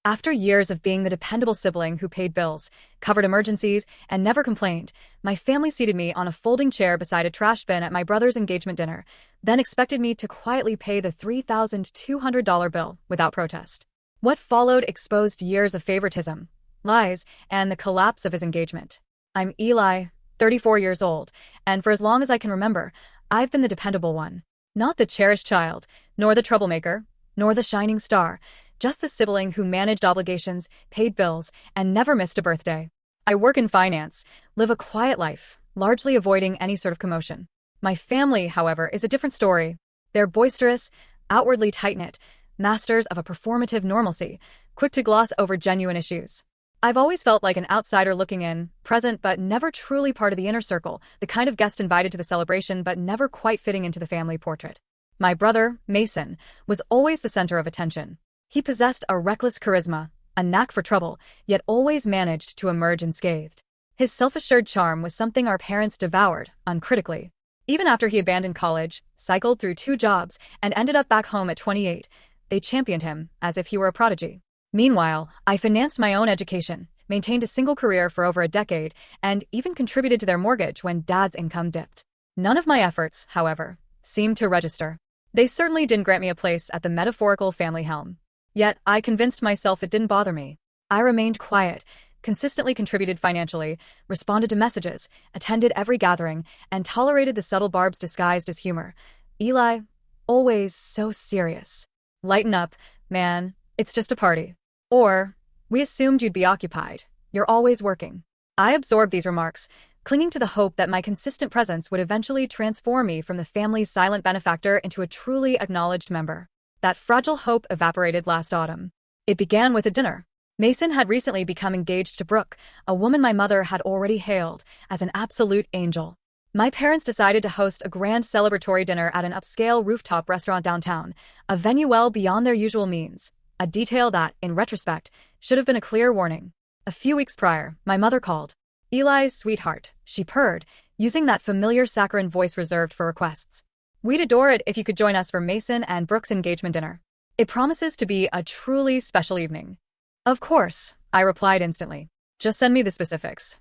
After years of being the dependable sibling who paid bills, covered emergencies, and never complained, my family seated me on a folding chair beside a trash bin at my brother's engagement dinner, then expected me to quietly pay the $3,200 bill without protest. What followed exposed years of favoritism, lies, and the collapse of his engagement. I'm Eli, 34 years old, and for as long as I can remember, I've been the dependable one. Not the cherished child, nor the troublemaker, nor the shining star, just the sibling who managed obligations, paid bills, and never missed a birthday. I work in finance, live a quiet life, largely avoiding any sort of commotion. My family, however, is a different story. They're boisterous, outwardly tight-knit, masters of a performative normalcy, quick to gloss over genuine issues. I've always felt like an outsider looking in, present but never truly part of the inner circle, the kind of guest invited to the celebration but never quite fitting into the family portrait. My brother, Mason, was always the center of attention. He possessed a reckless charisma, a knack for trouble, yet always managed to emerge unscathed. His self-assured charm was something our parents devoured, uncritically. Even after he abandoned college, cycled through 2 jobs, and ended up back home at 28, they championed him as if he were a prodigy. Meanwhile, I financed my own education, maintained a single career for over a decade, and even contributed to their mortgage when Dad's income dipped. None of my efforts, however, seemed to register. They certainly didn't grant me a place at the metaphorical family helm. Yet, I convinced myself it didn't bother me. I remained quiet, consistently contributed financially, responded to messages, attended every gathering, and tolerated the subtle barbs disguised as humor. Eli, always so serious. Lighten up, man, it's just a party. Or, we assumed you'd be occupied. You're always working. I absorbed these remarks, clinging to the hope that my consistent presence would eventually transform me from the family's silent benefactor into a truly acknowledged member. That fragile hope evaporated last autumn. It began with a dinner. Mason had recently become engaged to Brooke, a woman my mother had already hailed as an absolute angel. My parents decided to host a grand celebratory dinner at an upscale rooftop restaurant downtown, a venue well beyond their usual means, a detail that, in retrospect, should have been a clear warning. A few weeks prior, my mother called. Eli's sweetheart, she purred, using that familiar saccharine voice reserved for requests. We'd adore it if you could join us for Mason and Brooke's engagement dinner. It promises to be a truly special evening. Of course, I replied instantly. Just send me the specifics.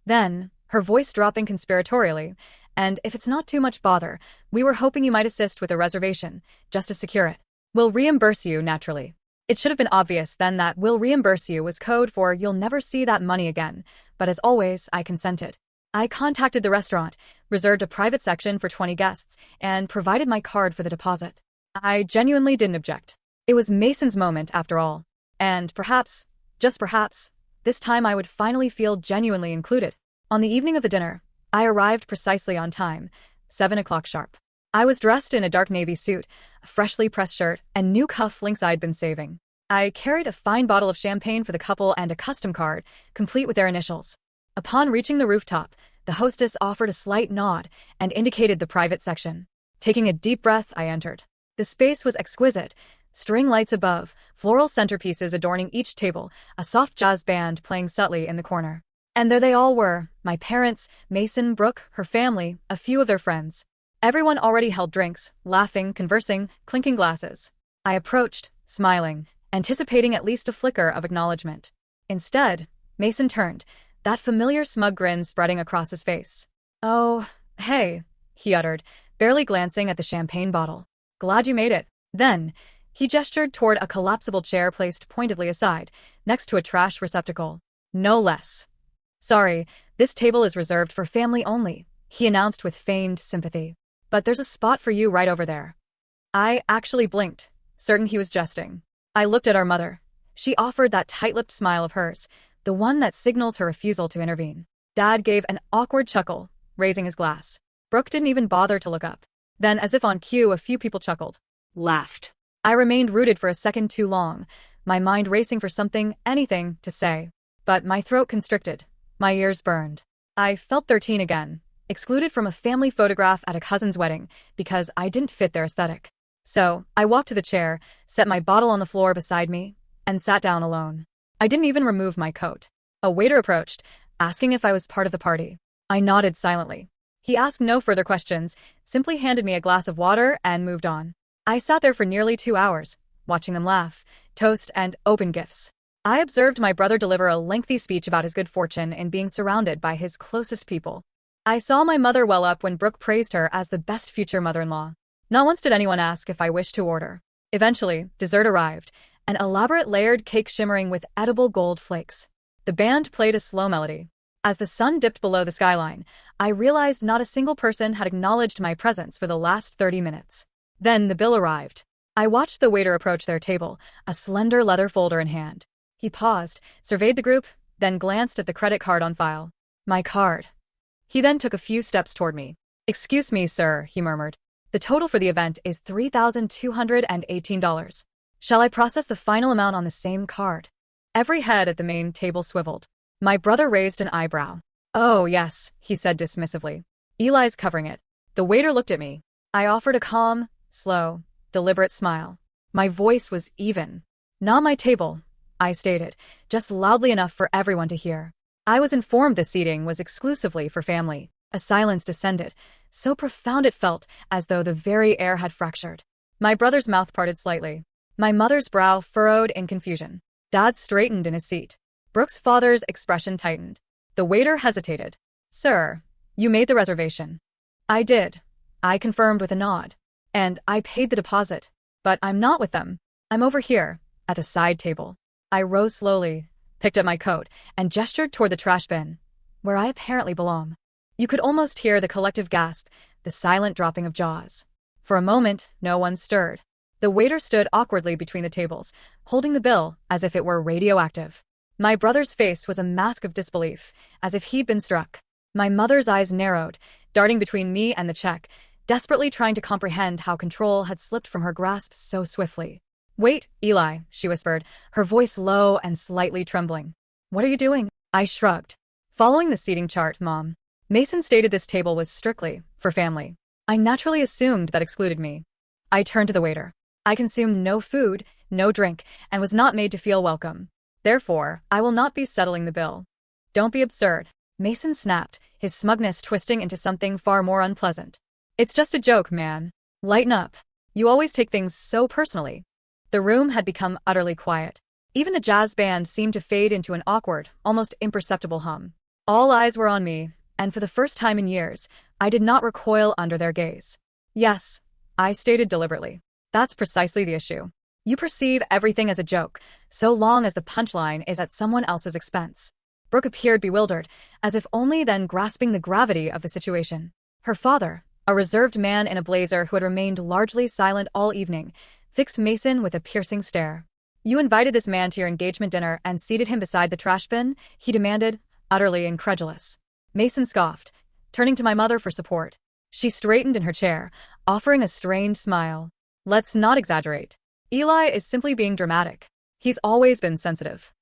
Then, her voice dropping conspiratorially, and if it's not too much bother, we were hoping you might assist with a reservation, just to secure it. We'll reimburse you, naturally. It should have been obvious then that "we'll reimburse you" was code for "you'll never see that money again," but as always, I consented. I contacted the restaurant, reserved a private section for 20 guests, and provided my card for the deposit. I genuinely didn't object. It was Mason's moment, after all. And perhaps, just perhaps, this time I would finally feel genuinely included. On the evening of the dinner, I arrived precisely on time, 7 o'clock sharp. I was dressed in a dark navy suit, a freshly pressed shirt, and new cufflinks I'd been saving. I carried a fine bottle of champagne for the couple and a custom card, complete with their initials. Upon reaching the rooftop, the hostess offered a slight nod and indicated the private section. Taking a deep breath, I entered. The space was exquisite. String lights above, floral centerpieces adorning each table, a soft jazz band playing subtly in the corner. And there they all were, my parents, Mason, Brooke, her family, a few of their friends. Everyone already held drinks, laughing, conversing, clinking glasses. I approached, smiling, anticipating at least a flicker of acknowledgement. Instead, Mason turned, that familiar smug grin spreading across his face. "Oh, hey," he uttered, barely glancing at the champagne bottle. "Glad you made it." Then, he gestured toward a collapsible chair placed pointedly aside, next to a trash receptacle. "No less. Sorry, this table is reserved for family only," he announced with feigned sympathy. "But there's a spot for you right over there." I actually blinked, certain he was jesting. I looked at our mother. She offered that tight-lipped smile of hers, the one that signals her refusal to intervene. Dad gave an awkward chuckle, raising his glass. Brooke didn't even bother to look up. Then, as if on cue, a few people chuckled. Laughed. I remained rooted for a second too long, my mind racing for something, anything, to say. But my throat constricted. My ears burned. I felt 13 again, excluded from a family photograph at a cousin's wedding because I didn't fit their aesthetic. So, I walked to the chair, set my bottle on the floor beside me, and sat down alone. I didn't even remove my coat. A waiter approached, asking if I was part of the party. I nodded silently. He asked no further questions, simply handed me a glass of water and moved on. I sat there for nearly 2 hours, watching them laugh, toast, and open gifts. I observed my brother deliver a lengthy speech about his good fortune in being surrounded by his closest people. I saw my mother well up when Brooke praised her as the best future mother-in-law. Not once did anyone ask if I wished to order. Eventually, dessert arrived, an elaborate layered cake shimmering with edible gold flakes. The band played a slow melody. As the sun dipped below the skyline, I realized not a single person had acknowledged my presence for the last 30 minutes. Then the bill arrived. I watched the waiter approach their table, a slender leather folder in hand. He paused, surveyed the group, then glanced at the credit card on file. My card. He then took a few steps toward me. "Excuse me, sir," he murmured. "The total for the event is $3,218. Shall I process the final amount on the same card?" Every head at the main table swiveled. My brother raised an eyebrow. "Oh, yes," he said dismissively. "Eli's covering it." The waiter looked at me. I offered a calm, slow, deliberate smile. My voice was even. "Not my table," I stated, just loudly enough for everyone to hear. I was informed the seating was exclusively for family. A silence descended, so profound it felt as though the very air had fractured. My brother's mouth parted slightly. My mother's brow furrowed in confusion. Dad straightened in his seat. Brooke's father's expression tightened. The waiter hesitated. "Sir, you made the reservation." "I did," I confirmed with a nod. "And I paid the deposit. But I'm not with them. I'm over here, at the side table." I rose slowly, picked up my coat, and gestured toward the trash bin, where I apparently belong. You could almost hear the collective gasp, the silent dropping of jaws. For a moment, no one stirred. The waiter stood awkwardly between the tables, holding the bill as if it were radioactive. My brother's face was a mask of disbelief, as if he'd been struck. My mother's eyes narrowed, darting between me and the check, desperately trying to comprehend how control had slipped from her grasp so swiftly. "Wait, Eli," she whispered, her voice low and slightly trembling. "What are you doing?" I shrugged. "Following the seating chart, Mom. Mason stated this table was strictly for family. I naturally assumed that excluded me." I turned to the waiter. "I consumed no food, no drink, and was not made to feel welcome. Therefore, I will not be settling the bill." "Don't be absurd," Mason snapped, his smugness twisting into something far more unpleasant. "It's just a joke, man. Lighten up. You always take things so personally." The room had become utterly quiet. Even the jazz band seemed to fade into an awkward, almost imperceptible hum. All eyes were on me, and for the first time in years, I did not recoil under their gaze. "Yes," I stated deliberately. "That's precisely the issue. You perceive everything as a joke, so long as the punchline is at someone else's expense." Brooke appeared bewildered, as if only then grasping the gravity of the situation. Her father, a reserved man in a blazer who had remained largely silent all evening, fixed Mason with a piercing stare. "You invited this man to your engagement dinner and seated him beside the trash bin?" he demanded, utterly incredulous. Mason scoffed, turning to my mother for support. She straightened in her chair, offering a strained smile. "Let's not exaggerate. Eli is simply being dramatic. He's always been sensitive."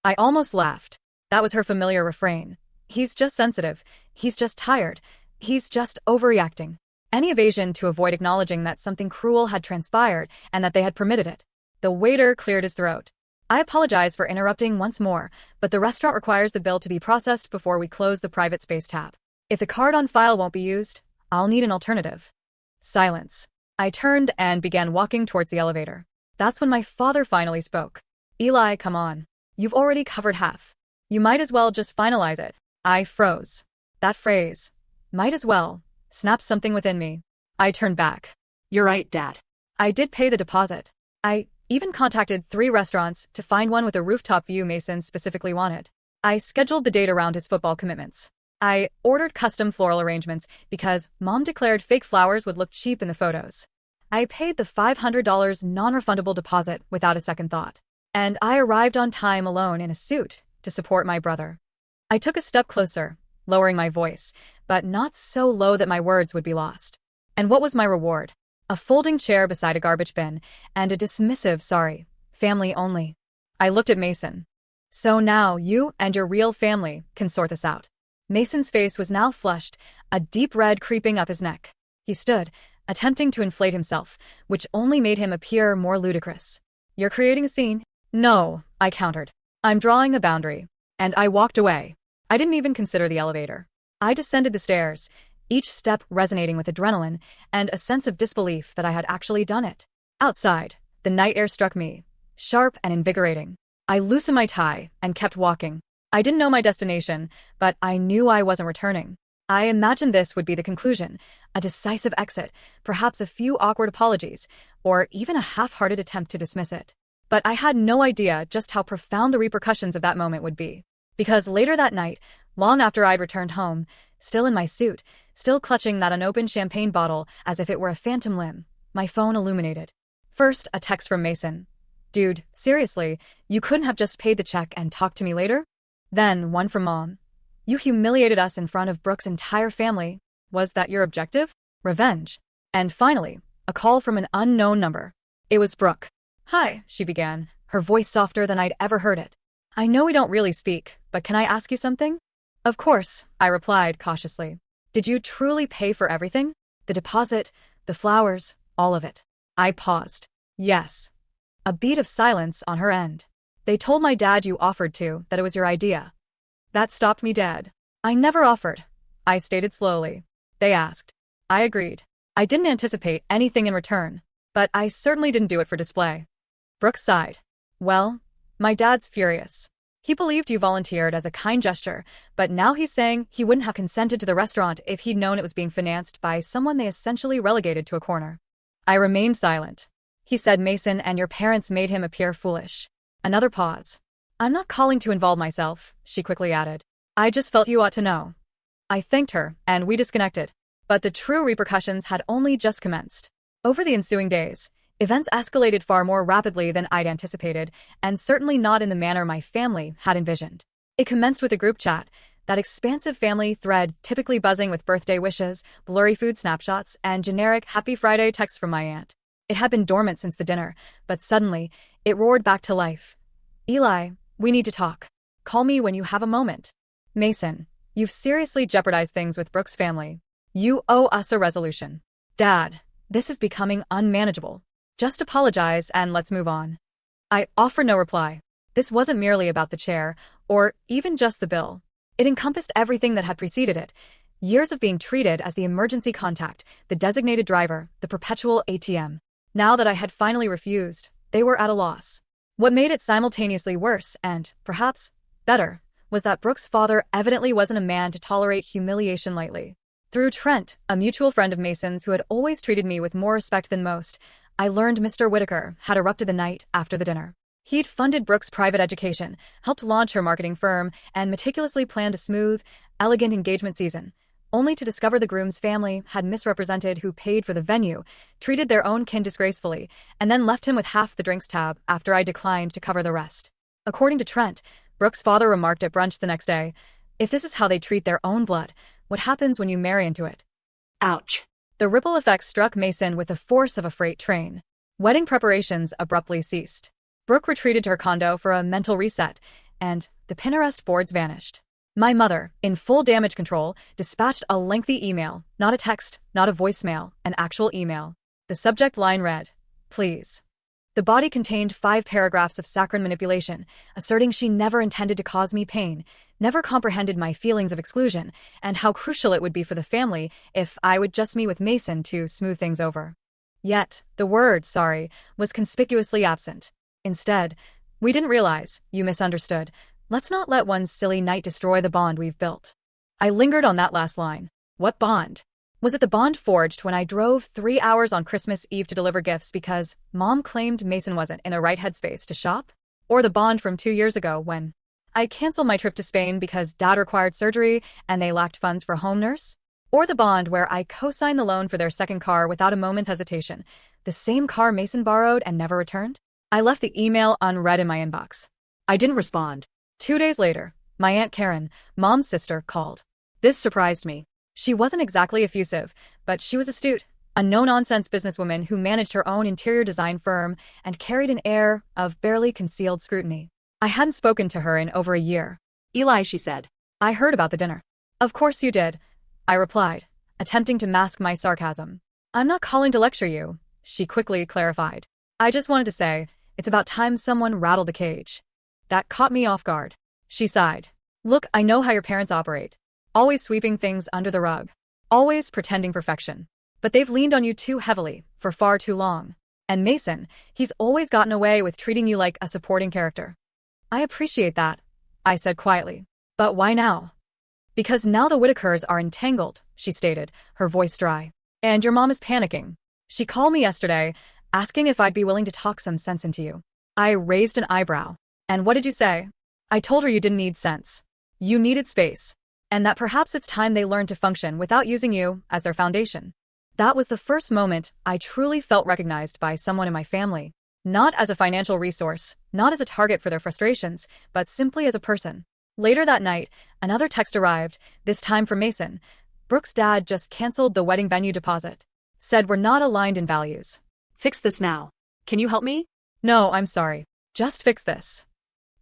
I almost laughed. That was her familiar refrain. He's just sensitive. He's just tired. He's just overreacting. Any evasion to avoid acknowledging that something cruel had transpired and that they had permitted it. The waiter cleared his throat. "I apologize for interrupting once more, but the restaurant requires the bill to be processed before we close the private space tab. If the card on file won't be used, I'll need an alternative." Silence. I turned and began walking towards the elevator. That's when my father finally spoke. "Eli, come on. You've already covered half. You might as well just finalize it." I froze. That phrase, "might as well," snapped something within me. I turned back. "You're right, Dad. I did pay the deposit. I even contacted 3 restaurants to find one with a rooftop view Mason specifically wanted. I scheduled the date around his football commitments. I ordered custom floral arrangements because Mom declared fake flowers would look cheap in the photos. I paid the $500 non-refundable deposit without a second thought. And I arrived on time alone in a suit to support my brother. I took a step closer, lowering my voice, but not so low that my words would be lost. And what was my reward? A folding chair beside a garbage bin, and a dismissive sorry, family only. I looked at Mason. "So now you and your real family can sort this out." Mason's face was now flushed, a deep red creeping up his neck. He stood, attempting to inflate himself, which only made him appear more ludicrous. "You're creating a scene?" "No," I countered. "I'm drawing a boundary." And I walked away. I didn't even consider the elevator. I descended the stairs, each step resonating with adrenaline and a sense of disbelief that I had actually done it. Outside, the night air struck me, sharp and invigorating. I loosened my tie and kept walking. I didn't know my destination, but I knew I wasn't returning. I imagined this would be the conclusion, a decisive exit, perhaps a few awkward apologies, or even a half-hearted attempt to dismiss it. But I had no idea just how profound the repercussions of that moment would be. Because later that night, long after I'd returned home, still in my suit, still clutching that unopened champagne bottle as if it were a phantom limb, my phone illuminated. First, a text from Mason. Dude, seriously, you couldn't have just paid the check and talked to me later? Then, one from Mom. You humiliated us in front of Brooke's entire family. Was that your objective? Revenge. And finally, a call from an unknown number. It was Brooke. Hi, she began, her voice softer than I'd ever heard it. I know we don't really speak, but can I ask you something? Of course, I replied cautiously. Did you truly pay for everything? The deposit, the flowers, all of it. I paused. Yes. A beat of silence on her end. They told my dad you offered to, that it was your idea. That stopped me dead. I never offered, I stated slowly. They asked. I agreed. I didn't anticipate anything in return, but I certainly didn't do it for display. Brooke sighed. Well, my dad's furious. He believed you volunteered as a kind gesture, but now he's saying he wouldn't have consented to the restaurant if he'd known it was being financed by someone they essentially relegated to a corner. I remained silent. He said Mason and your parents made him appear foolish. Another pause. I'm not calling to involve myself, she quickly added. I just felt you ought to know. I thanked her, and we disconnected. But the true repercussions had only just commenced. Over the ensuing days, events escalated far more rapidly than I'd anticipated, and certainly not in the manner my family had envisioned. It commenced with a group chat, that expansive family thread typically buzzing with birthday wishes, blurry food snapshots, and generic Happy Friday texts from my aunt. It had been dormant since the dinner, but suddenly, it roared back to life. Eli, we need to talk. Call me when you have a moment. Mason, you've seriously jeopardized things with Brooke's family. You owe us a resolution. Dad, this is becoming unmanageable. Just apologize and let's move on. I offered no reply. This wasn't merely about the chair, or even just the bill. It encompassed everything that had preceded it. Years of being treated as the emergency contact, the designated driver, the perpetual ATM. Now that I had finally refused, they were at a loss. What made it simultaneously worse, and, perhaps, better, was that Brooke's father evidently wasn't a man to tolerate humiliation lightly. Through Trent, a mutual friend of Mason's who had always treated me with more respect than most, I learned Mr. Whitaker had erupted the night after the dinner. He'd funded Brooke's private education, helped launch her marketing firm, and meticulously planned a smooth, elegant engagement season, only to discover the groom's family had misrepresented who paid for the venue, treated their own kin disgracefully, and then left him with half the drinks tab after I declined to cover the rest. According to Trent, Brooke's father remarked at brunch the next day, if this is how they treat their own blood, what happens when you marry into it? Ouch. The ripple effect struck Mason with the force of a freight train. Wedding preparations abruptly ceased. Brooke retreated to her condo for a mental reset, and the Pinterest boards vanished. My mother, in full damage control, dispatched a lengthy email, not a text, not a voicemail, an actual email. The subject line read, please. The body contained 5 paragraphs of saccharine manipulation, asserting she never intended to cause me pain, never comprehended my feelings of exclusion, and how crucial it would be for the family if I would just meet with Mason to smooth things over. Yet, the word, sorry, was conspicuously absent. Instead, we didn't realize, you misunderstood. Let's not let one silly night destroy the bond we've built. I lingered on that last line. What bond? Was it the bond forged when I drove 3 hours on Christmas Eve to deliver gifts because Mom claimed Mason wasn't in the right headspace to shop? Or the bond from 2 years ago when I canceled my trip to Spain because Dad required surgery and they lacked funds for a home nurse? Or the bond where I co-signed the loan for their second car without a moment's hesitation, the same car Mason borrowed and never returned? I left the email unread in my inbox. I didn't respond. 2 days later, my Aunt Karen, Mom's sister, called. This surprised me. She wasn't exactly effusive, but she was astute, a no-nonsense businesswoman who managed her own interior design firm and carried an air of barely concealed scrutiny. I hadn't spoken to her in over a year. Eli, she said. I heard about the dinner. Of course you did, I replied, attempting to mask my sarcasm. I'm not calling to lecture you, she quickly clarified. I just wanted to say, it's about time someone rattled the cage. That caught me off guard. She sighed. Look, I know how your parents operate. Always sweeping things under the rug. Always pretending perfection. But they've leaned on you too heavily, for far too long. And Mason, he's always gotten away with treating you like a supporting character. I appreciate that, I said quietly. But why now? Because now the Whitakers are entangled, she stated, her voice dry. And your mom is panicking. She called me yesterday, asking if I'd be willing to talk some sense into you. I raised an eyebrow. And what did you say? I told her you didn't need sense. You needed space. And that perhaps it's time they learned to function without using you as their foundation. That was the first moment I truly felt recognized by someone in my family. Not as a financial resource, not as a target for their frustrations, but simply as a person. Later that night, another text arrived, this time from Mason. Brooke's dad just canceled the wedding venue deposit. Said we're not aligned in values. Fix this now. Can you help me? No, I'm sorry. Just fix this.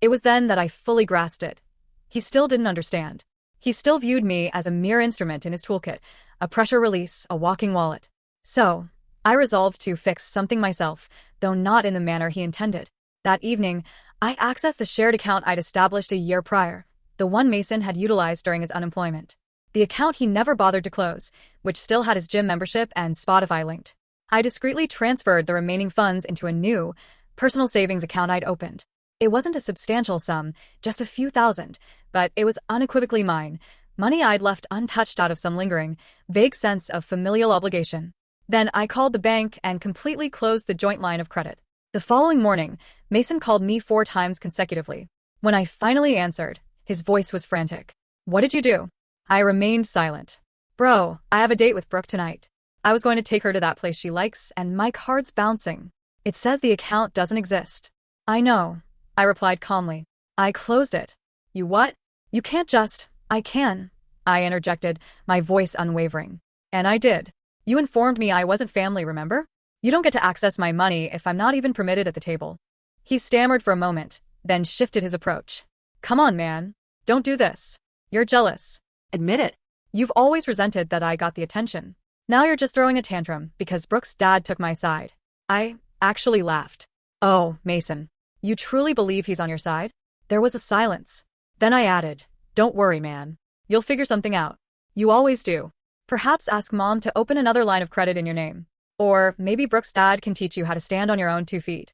It was then that I fully grasped it. He still didn't understand. He still viewed me as a mere instrument in his toolkit, a pressure release, a walking wallet. So, I resolved to fix something myself, though not in the manner he intended. That evening, I accessed the shared account I'd established a year prior, the one Mason had utilized during his unemployment. The account he never bothered to close, which still had his gym membership and Spotify linked. I discreetly transferred the remaining funds into a new, personal savings account I'd opened. It wasn't a substantial sum, just a few thousand, but it was unequivocally mine, money I'd left untouched out of some lingering, vague sense of familial obligation. Then I called the bank and completely closed the joint line of credit. The following morning, Mason called me 4 times consecutively. When I finally answered, his voice was frantic. What did you do? I remained silent. Bro, I have a date with Brooke tonight. I was going to take her to that place she likes, and my card's bouncing. It says the account doesn't exist. I know, I replied calmly. I closed it. You what? You can't just. I can, I interjected, my voice unwavering. And I did. You informed me I wasn't family, remember? You don't get to access my money if I'm not even permitted at the table. He stammered for a moment, then shifted his approach. Come on, man. Don't do this. You're jealous. Admit it. You've always resented that I got the attention. Now you're just throwing a tantrum because Brooke's dad took my side. I actually laughed. Oh, Mason. You truly believe he's on your side? There was a silence. Then I added, don't worry, man. You'll figure something out. You always do. Perhaps ask Mom to open another line of credit in your name. Or maybe Brooke's dad can teach you how to stand on your own 2 feet.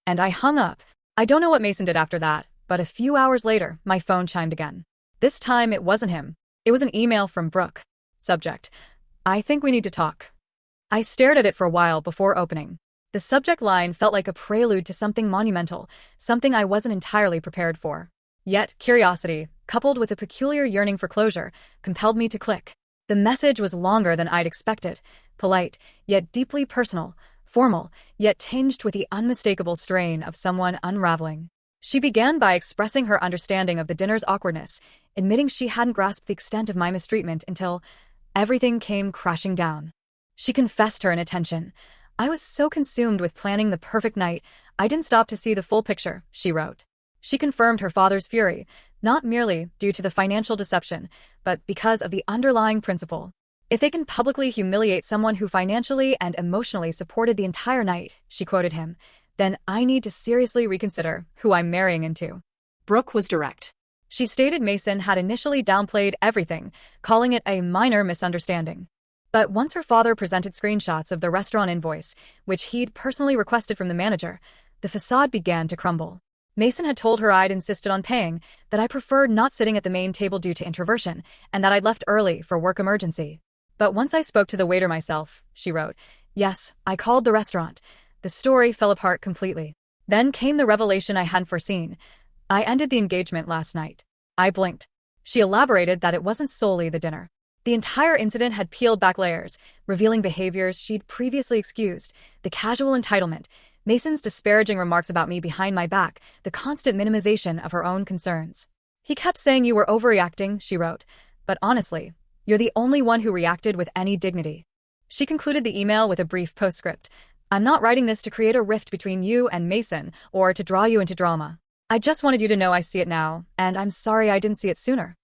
And I hung up. I don't know what Mason did after that, but a few hours later, my phone chimed again. This time it wasn't him. It was an email from Brooke. Subject: I think we need to talk. I stared at it for a while before opening. The subject line felt like a prelude to something monumental, something I wasn't entirely prepared for. Yet, curiosity, coupled with a peculiar yearning for closure, compelled me to click. The message was longer than I'd expected, polite, yet deeply personal, formal, yet tinged with the unmistakable strain of someone unraveling. She began by expressing her understanding of the dinner's awkwardness, admitting she hadn't grasped the extent of my mistreatment until everything came crashing down. She confessed her inattention. I was so consumed with planning the perfect night, I didn't stop to see the full picture, she wrote. She confirmed her father's fury, not merely due to the financial deception, but because of the underlying principle. If they can publicly humiliate someone who financially and emotionally supported the entire night, she quoted him, then I need to seriously reconsider who I'm marrying into. Brooke was direct. She stated Mason had initially downplayed everything, calling it a minor misunderstanding. But once her father presented screenshots of the restaurant invoice, which he'd personally requested from the manager, the facade began to crumble. Mason had told her I'd insisted on paying, that I preferred not sitting at the main table due to introversion, and that I'd left early for work emergency. But once I spoke to the waiter myself, she wrote, yes, I called the restaurant. The story fell apart completely. Then came the revelation I hadn't foreseen. I ended the engagement last night. I blinked. She elaborated that it wasn't solely the dinner. The entire incident had peeled back layers, revealing behaviors she'd previously excused, the casual entitlement, Mason's disparaging remarks about me behind my back, the constant minimization of her own concerns. He kept saying you were overreacting, she wrote, but honestly, you're the only one who reacted with any dignity. She concluded the email with a brief postscript. I'm not writing this to create a rift between you and Mason or to draw you into drama. I just wanted you to know I see it now, and I'm sorry I didn't see it sooner.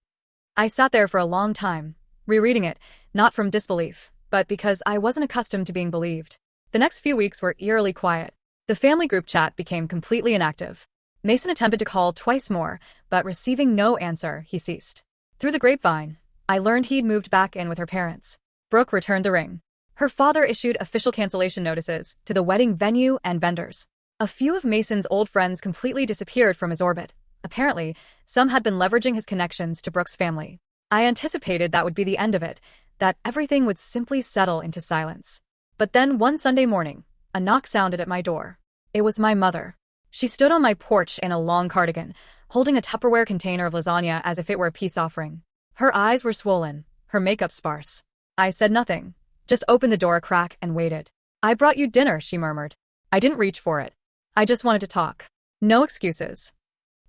I sat there for a long time, rereading it, not from disbelief, but because I wasn't accustomed to being believed. The next few weeks were eerily quiet. The family group chat became completely inactive. Mason attempted to call twice more, but receiving no answer, he ceased. Through the grapevine, I learned he'd moved back in with her parents. Brooke returned the ring. Her father issued official cancellation notices to the wedding venue and vendors. A few of Mason's old friends completely disappeared from his orbit. Apparently, some had been leveraging his connections to Brooke's family. I anticipated that would be the end of it, that everything would simply settle into silence. But then one Sunday morning, a knock sounded at my door. It was my mother. She stood on my porch in a long cardigan, holding a Tupperware container of lasagna as if it were a peace offering. Her eyes were swollen, her makeup sparse. I said nothing, just opened the door a crack and waited. "I brought you dinner," she murmured. I didn't reach for it. I just wanted to talk. No excuses.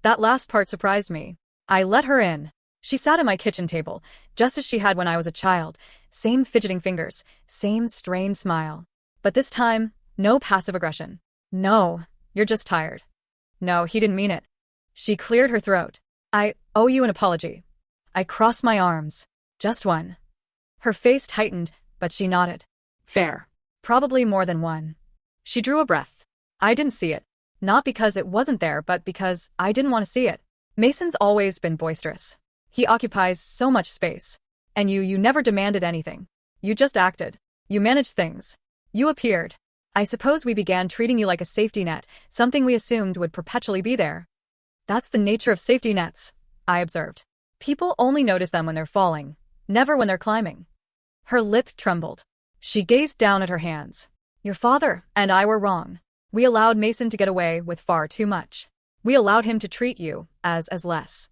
That last part surprised me. I let her in. She sat at my kitchen table, just as she had when I was a child. Same fidgeting fingers, same strained smile. But this time, no passive aggression. "No, you're just tired." No, he didn't mean it. She cleared her throat. "I owe you an apology." I crossed my arms. "Just one." Her face tightened, but she nodded. Fair. "Probably more than one." She drew a breath. I didn't see it. Not because it wasn't there, but because I didn't want to see it. Mason's always been boisterous. He occupies so much space. And you never demanded anything. You just acted. You managed things. You appeared. I suppose we began treating you like a safety net, something we assumed would perpetually be there. That's the nature of safety nets, I observed. People only notice them when they're falling, never when they're climbing. Her lip trembled. She gazed down at her hands. "Your father and I were wrong. We allowed Mason to get away with far too much. We allowed him to treat you as less."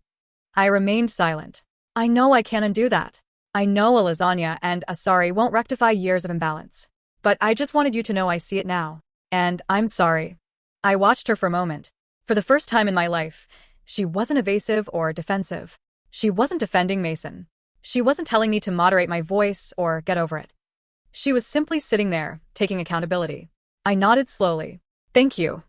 I remained silent. I know I can't undo that. I know a lasagna and a sorry won't rectify years of imbalance. But I just wanted you to know I see it now. And I'm sorry. I watched her for a moment. For the first time in my life, she wasn't evasive or defensive. She wasn't defending Mason. She wasn't telling me to moderate my voice or get over it. She was simply sitting there, taking accountability. I nodded slowly. "Thank you."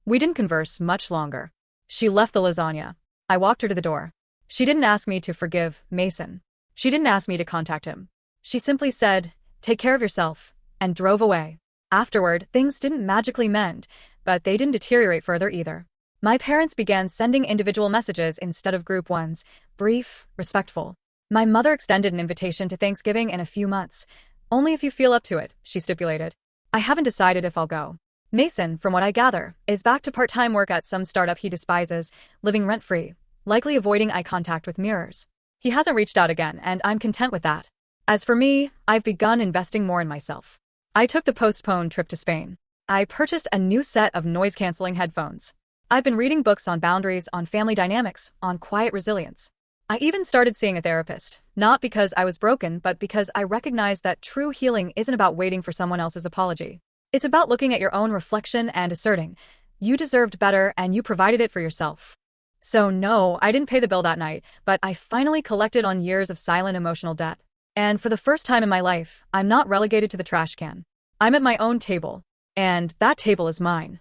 We didn't converse much longer. She left the lasagna. I walked her to the door. She didn't ask me to forgive Mason. She didn't ask me to contact him. She simply said, "Take care of yourself," and drove away. Afterward, things didn't magically mend, but they didn't deteriorate further either. My parents began sending individual messages instead of group ones, brief, respectful. My mother extended an invitation to Thanksgiving in a few months. "Only if you feel up to it," she stipulated. I haven't decided if I'll go. Mason, from what I gather, is back to part-time work at some startup he despises, living rent-free, likely avoiding eye contact with mirrors. He hasn't reached out again, and I'm content with that. As for me, I've begun investing more in myself. I took the postponed trip to Spain. I purchased a new set of noise-canceling headphones. I've been reading books on boundaries, on family dynamics, on quiet resilience. I even started seeing a therapist, not because I was broken, but because I recognized that true healing isn't about waiting for someone else's apology. It's about looking at your own reflection and asserting, you deserved better and you provided it for yourself. So no, I didn't pay the bill that night, but I finally collected on years of silent emotional debt. And for the first time in my life, I'm not relegated to the trash can. I'm at my own table. And that table is mine.